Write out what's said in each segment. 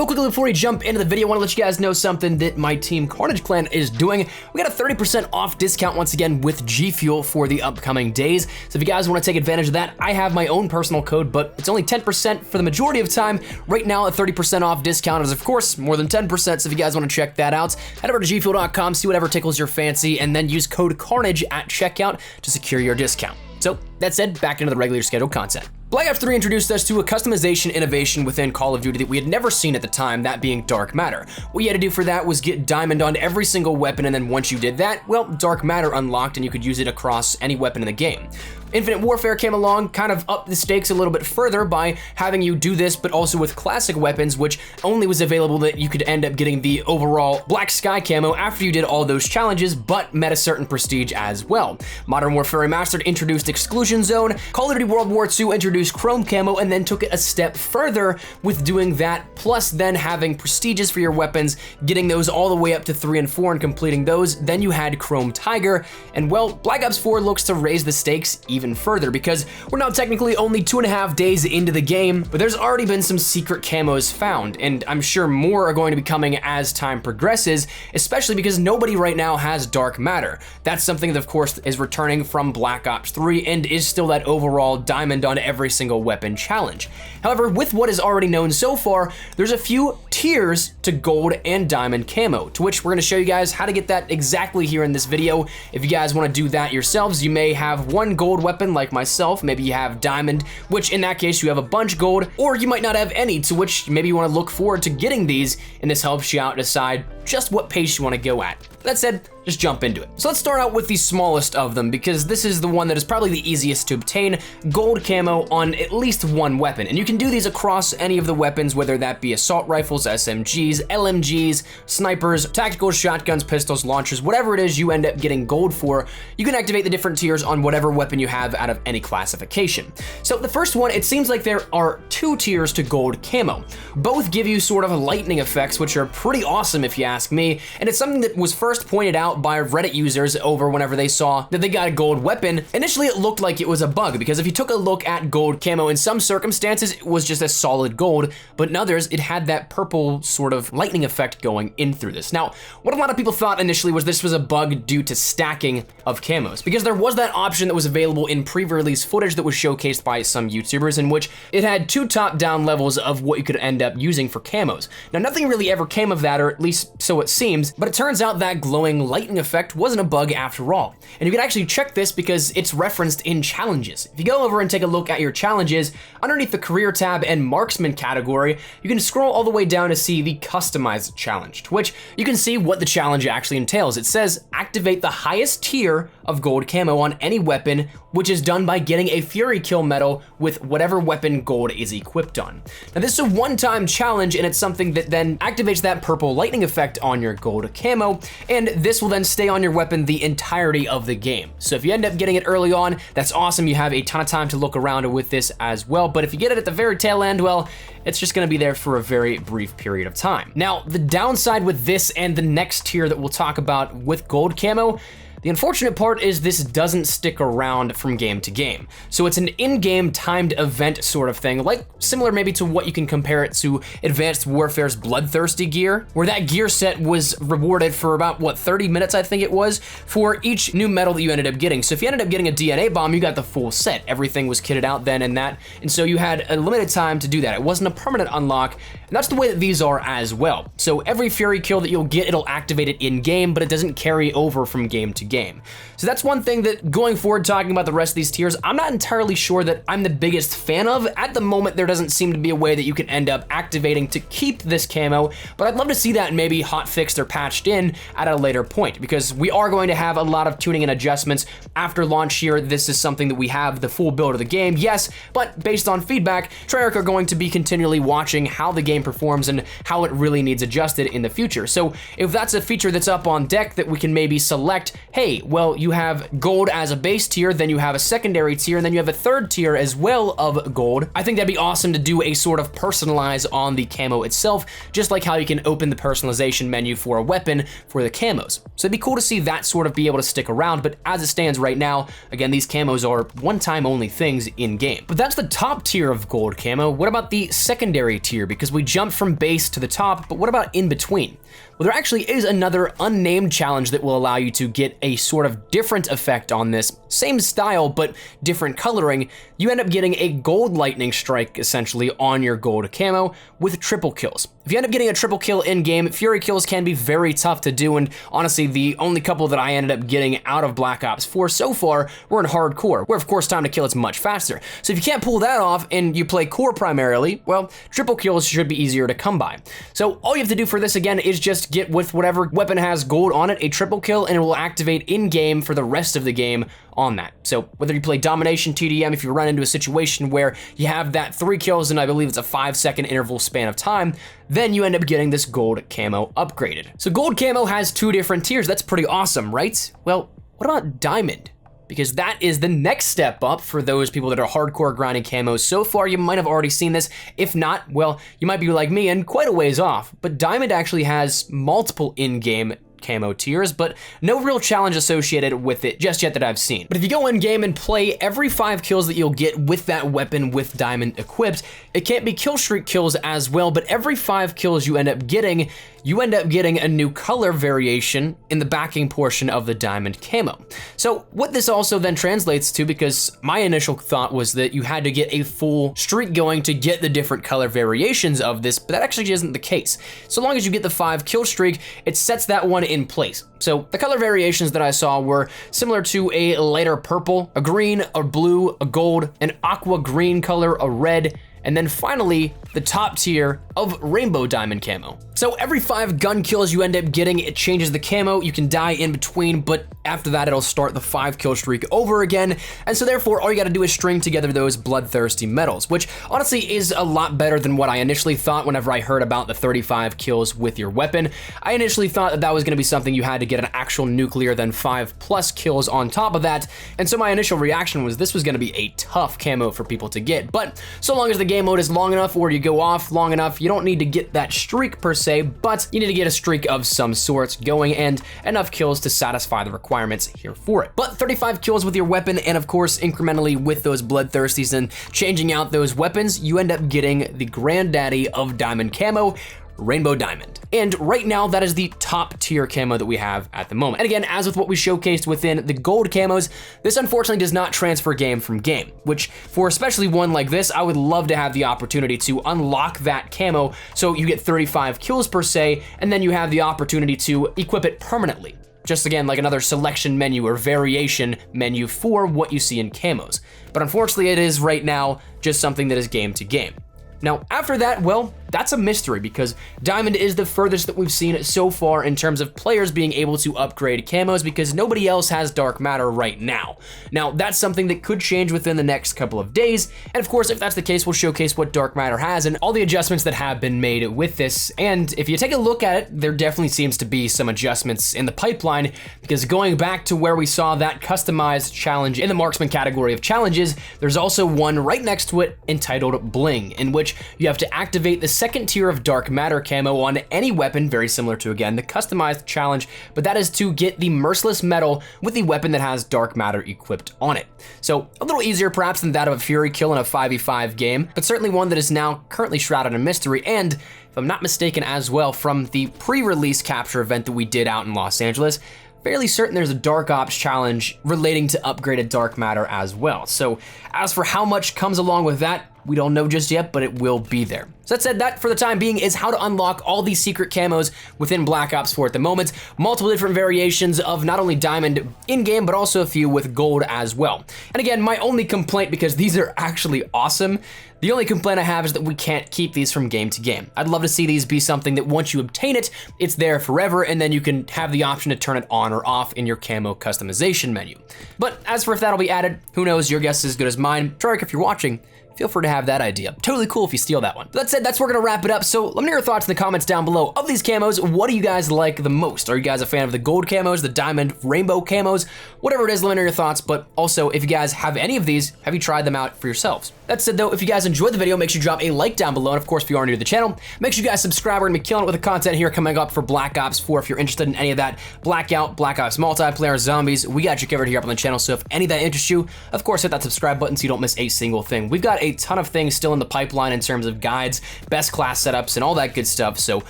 Real quickly before we jump into the video, I want to let you guys know something that my team Carnage Clan is doing. We got a 30% off discount once again with G Fuel for the upcoming days. So if you guys want to take advantage of that, I have my own personal code, but it's only 10% for the majority of time. Right now, a 30% off discount is of course more than 10%. So if you guys want to check that out, head over to gfuel.com, see whatever tickles your fancy, and then use code Carnage at checkout to secure your discount. So that said, back into the regular scheduled content. Black Ops 3 introduced us to a customization innovation within Call of Duty that we had never seen at the time, that being Dark Matter. What you had to do for that was get Diamond on every single weapon, and then once you did that, well, Dark Matter unlocked and you could use it across any weapon in the game. Infinite Warfare came along, kind of upped the stakes a little bit further by having you do this, but also with classic weapons, which only was available that you could end up getting the overall Black Sky camo after you did all those challenges, but met a certain prestige as well. Modern Warfare Remastered introduced Exclusion Zone, Call of Duty World War II introduced Chrome camo, and then took it a step further with doing that, plus then having prestiges for your weapons, getting those all the way up to 3 and 4 and completing those. Then you had Chrome Tiger, and well, Black Ops 4 looks to raise the stakes even further because we're now technically only 2.5 days into the game, but there's already been some secret camos found, and I'm sure more are going to be coming as time progresses, especially because nobody right now has Dark Matter. That's something that of course is returning from Black Ops 3 and is still that overall diamond on every single weapon challenge. However, with what is already known so far, there's a few tiers to gold and diamond camo, to which we're gonna show you guys how to get that exactly here in this video. If you guys wanna do that yourselves, you may have one gold weapon like myself, maybe you have diamond, which in that case you have a bunch gold, or you might not have any, to which maybe you wanna look forward to getting these, and this helps you out decide just what pace you wanna go at. That said, just jump into it. So let's start out with the smallest of them because this is the one that is probably the easiest to obtain, gold camo on at least one weapon. And you can do these across any of the weapons, whether that be assault rifles, SMGs, LMGs, snipers, tactical shotguns, pistols, launchers, whatever it is you end up getting gold for, you can activate the different tiers on whatever weapon you have out of any classification. So the first one, it seems like there are 2 tiers to gold camo. Both give you sort of lightning effects, which are pretty awesome if you ask me, and it's something that was first pointed out by Reddit users over whenever they saw that they got a gold weapon. Initially it looked like it was a bug because if you took a look at gold camo, in some circumstances it was just a solid gold, but in others it had that purple sort of lightning effect going in through this. Now, what a lot of people thought initially was this was a bug due to stacking of camos, because there was that option that was available in pre-release footage that was showcased by some YouTubers in which it had 2 top-down levels of what you could end up using for camos. Now, nothing really ever came of that, or at least so it seems, but it turns out that glowing lightning effect wasn't a bug after all. And you can actually check this because it's referenced in challenges. If you go over and take a look at your challenges, underneath the career tab and marksman category, you can scroll all the way down to see the customized challenge, to which you can see what the challenge actually entails. It says activate the highest tier of gold camo on any weapon, which is done by getting a Fury Kill medal with whatever weapon gold is equipped on. Now this is a one-time challenge, and it's something that then activates that purple lightning effect on your gold camo, and this will then stay on your weapon the entirety of the game. So if you end up getting it early on, that's awesome. You have a ton of time to look around with this as well, but if you get it at the very tail end, well, it's just gonna be there for a very brief period of time. Now, the downside with this and the next tier that we'll talk about with gold camo, the unfortunate part is this doesn't stick around from game to game. So it's an in-game timed event sort of thing, like similar maybe to what you can compare it to Advanced Warfare's Bloodthirsty gear, where that gear set was rewarded for about, what, 30 minutes I think it was, for each new medal that you ended up getting. So if you ended up getting a DNA bomb, you got the full set. Everything was kitted out then and that, and so you had a limited time to do that. It wasn't a permanent unlock, and that's the way that these are as well. So every Fury Kill that you'll get, it'll activate it in-game, but it doesn't carry over from game to game. So that's one thing that going forward, talking about the rest of these tiers, I'm not entirely sure that I'm the biggest fan of. At the moment, there doesn't seem to be a way that you can end up activating to keep this camo, but I'd love to see that maybe hot fixed or patched in at a later point, because we are going to have a lot of tuning and adjustments after launch here. This is something that we have the full build of the game, yes, but based on feedback, Treyarch are going to be continually watching how the game performs and how it really needs adjusted in the future. So if that's a feature that's up on deck that we can maybe select, hey, well, you have gold as a base tier, then you have a secondary tier, and then you have a third tier as well of gold. I think that'd be awesome to do a sort of personalize on the camo itself, just like how you can open the personalization menu for a weapon for the camos. So it'd be cool to see that sort of be able to stick around, but as it stands right now, again, these camos are one-time only things in game. But that's the top tier of gold camo. What about the secondary tier? Because we jumped from base to the top, but what about in between? Well, there actually is another unnamed challenge that will allow you to get a sort of different effect on this. Same style, but different coloring. You end up getting a gold lightning strike, essentially, on your gold camo with triple kills. If you end up getting a triple kill in-game, Fury kills can be very tough to do, and honestly, the only couple that I ended up getting out of Black Ops 4 so far were in hardcore, where of course time to kill is much faster. So if you can't pull that off and you play core primarily, well, triple kills should be easier to come by. So all you have to do for this again is just get with whatever weapon has gold on it, a triple kill, and it will activate in-game for the rest of the game on that. So whether you play domination, TDM, if you run into a situation where you have that 3 kills and I believe it's a 5-second interval span of time, then you end up getting this gold camo upgraded. So gold camo has 2 different tiers. That's pretty awesome, right? Well, what about diamond? Because that is the next step up for those people that are hardcore grinding camos. So far, you might have already seen this. If not, well, you might be like me and quite a ways off. But diamond actually has multiple in-game camo tiers, but no real challenge associated with it just yet that I've seen. But if you go in game and play, every 5 kills that you'll get with that weapon with diamond equipped, it can't be kill streak kills as well, but every 5 kills you end up getting a new color variation in the backing portion of the diamond camo. So what this also then translates to, because my initial thought was that you had to get a full streak going to get the different color variations of this, but that actually isn't the case. So long as you get the 5 kill streak, it sets that one in place. So the color variations that I saw were similar to a lighter purple, a green, a blue, a gold, an aqua green color, a red, and then finally, the top tier of rainbow diamond camo. So every 5 gun kills you end up getting, it changes the camo. You can die in between, but after that, it'll start the 5 kill streak over again. And so therefore, all you gotta do is string together those bloodthirsty medals, which honestly is a lot better than what I initially thought whenever I heard about the 35 kills with your weapon. I initially thought that that was gonna be something you had to get an actual nuclear, then 5+ kills on top of that. And so my initial reaction was this was gonna be a tough camo for people to get. But so long as the game mode is long enough or you go off long enough, you don't need to get that streak per se, but you need to get a streak of some sorts going and enough kills to satisfy the requirements here for it. But 35 kills with your weapon, and of course incrementally with those bloodthirsties and changing out those weapons, you end up getting the granddaddy of diamond camo, Rainbow Diamond. And right now, that is the top tier camo that we have at the moment. And again, as with what we showcased within the gold camos, this unfortunately does not transfer game from game, which for especially one like this, I would love to have the opportunity to unlock that camo so you get 35 kills per se, and then you have the opportunity to equip it permanently. Just again, like another selection menu or variation menu for what you see in camos. But unfortunately, it is right now just something that is game to game. Now, after that, well, that's a mystery because Diamond is the furthest that we've seen so far in terms of players being able to upgrade camos because nobody else has Dark Matter right now. Now, that's something that could change within the next couple of days. And of course, if that's the case, we'll showcase what Dark Matter has and all the adjustments that have been made with this. And if you take a look at it, there definitely seems to be some adjustments in the pipeline because going back to where we saw that customized challenge in the marksman category of challenges, there's also one right next to it entitled Bling, in which you have to activate the second tier of Dark Matter camo on any weapon, very similar to, again, the customized challenge, but that is to get the Merciless Medal with the weapon that has Dark Matter equipped on it. So a little easier perhaps than that of a Fury kill in a 5v5 game, but certainly one that is now currently shrouded in mystery, and if I'm not mistaken as well, from the pre-release capture event that we did out in Los Angeles, fairly certain there's a Dark Ops challenge relating to upgraded Dark Matter as well. So as for how much comes along with that, we don't know just yet, but it will be there. So that said, that for the time being is how to unlock all these secret camos within Black Ops 4 at the moment. Multiple different variations of not only diamond in-game, but also a few with gold as well. And again, my only complaint, because these are actually awesome, the only complaint I have is that we can't keep these from game to game. I'd love to see these be something that once you obtain it, it's there forever, and then you can have the option to turn it on or off in your camo customization menu. But as for if that'll be added, who knows, your guess is as good as mine. Trarek, if you're watching, feel free to have that idea. Totally cool if you steal that one. But that said, that's where we're gonna wrap it up. So let me know your thoughts in the comments down below. Of these camos, what do you guys like the most? Are you guys a fan of the gold camos, the diamond rainbow camos? Whatever it is, let me know your thoughts. But also, if you guys have any of these, have you tried them out for yourselves? That said though, if you guys enjoyed the video, make sure you drop a like down below. And of course, if you are new to the channel, make sure you guys subscribe. We're gonna be killing it with the content here coming up for Black Ops 4. If you're interested in any of that, Blackout, Black Ops multiplayer, zombies, we got you covered here up on the channel. So if any of that interests you, of course, hit that subscribe button so you don't miss a single thing. We've got a ton of things still in the pipeline in terms of guides, best class setups, and all that good stuff. So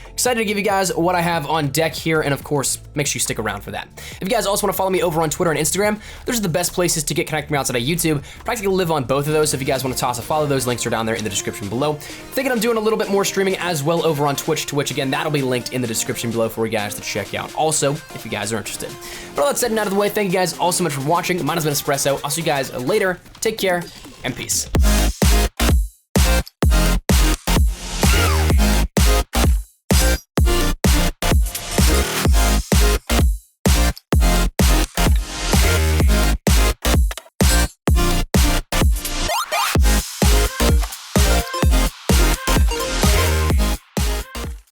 excited to give you guys what I have on deck here. And of course, make sure you stick around for that. If you guys also want to follow me over on Twitter and Instagram, those are the best places to get connected with me outside of YouTube. Practically live on both of those. So if you guys want to toss a follow, those links are down there in the description below. Thinking I'm doing a little bit more streaming as well over on Twitch. Again, that'll be linked in the description below for you guys to check out. Also, if you guys are interested. But all that said and out of the way, thank you guys all so much for watching. Mine has been Espresso. I'll see you guys later. Take care and peace.